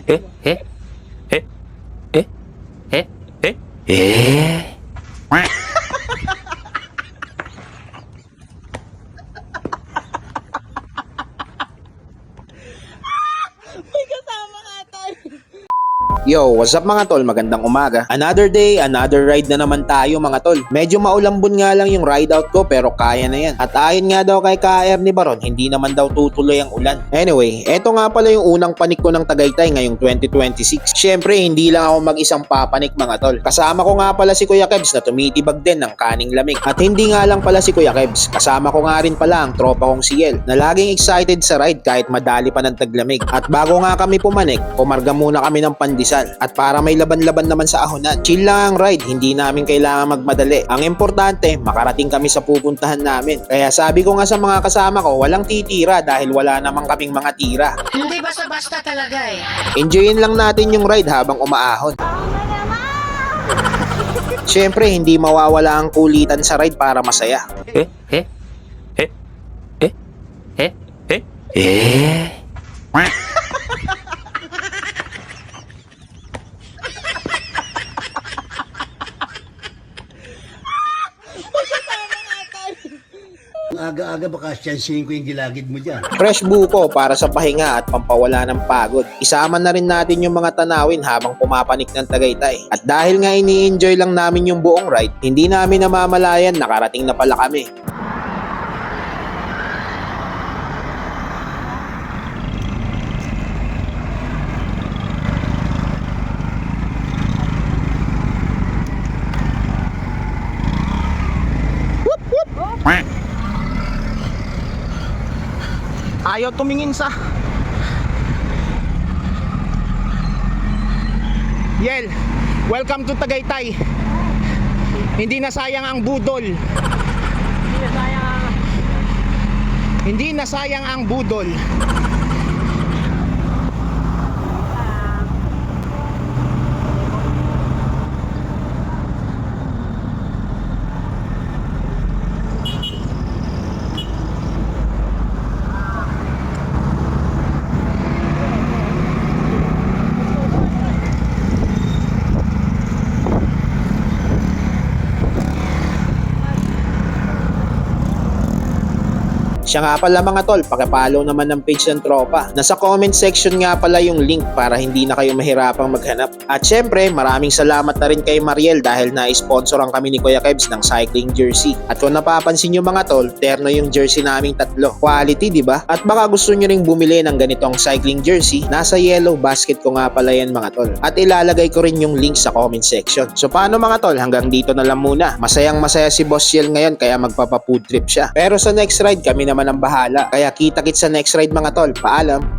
えええええええYo, what's up mga tol? Magandang umaga. Another day, another ride na naman tayo mga tol. Medyo maulambon nga lang yung ride out ko pero kaya na yan. At ayon nga daw kay KR ni Baron, hindi naman daw tutuloy ang ulan. Anyway, eto nga pala yung unang panik ko ng Tagaytay ngayong 2026. Syempre, hindi lang ako mag-isang papanik mga tol. Kasama ko nga pala si Kuya Kebs na tumitibag din ng kaning lamig. At hindi nga lang pala si Kuya Kebs, kasama ko nga rin pala ang tropa kong si Yel na laging excited sa ride kahit madali pa ng taglamig. At bago nga kami pumanik, pumarga muna kami ng pandesal. At para may laban-laban naman sa ahonan, chill lang ang ride, hindi namin kailangan magmadali. Ang importante, makarating kami sa pupuntahan namin. Kaya sabi ko nga sa mga kasama ko, walang titira dahil wala namang kaming mga tira. Hindi basta-basta talaga eh. Enjoyin lang natin yung ride habang umaahon. Siyempre, hindi mawawala ang kulitan sa ride para masaya. eh eh eh eh eh eh eh Ang aga-aga baka siyansihin ko yung gilagid mo dyan. Fresh buko para sa pahinga at pampawala ng pagod. Isama na rin natin yung mga tanawin habang pumapanik ng Tagaytay. At dahil nga ini-enjoy lang namin yung buong ride, hindi namin namamalayan nakarating na pala kami. Ayaw tumingin sa Yel, welcome to Tagaytay. Hindi na sayang ang budol. Hindi na sayang ang budol. Siya nga pala mga tol, pakipollow naman ng page ng tropa. Nasa comment section nga pala yung link para hindi na kayo mahirapang maghanap. At syempre, maraming salamat na rin kay Mariel dahil na-sponsoran kami ni Kuya Kebs ng cycling jersey. At kung napapansin nyo mga tol, terno yung jersey naming tatlo. Quality, di ba? At baka gusto nyo ring bumili ng ganitong cycling jersey, nasa yellow basket ko nga pala yan mga tol. At ilalagay ko rin yung link sa comment section. So paano mga tol, hanggang dito na lang muna. Masayang masaya si Boss Yel ngayon kaya magpapa-food trip siya. Pero sa next ride kami naman ang bahala. Kaya kita-kits sa next ride mga tol. Paalam!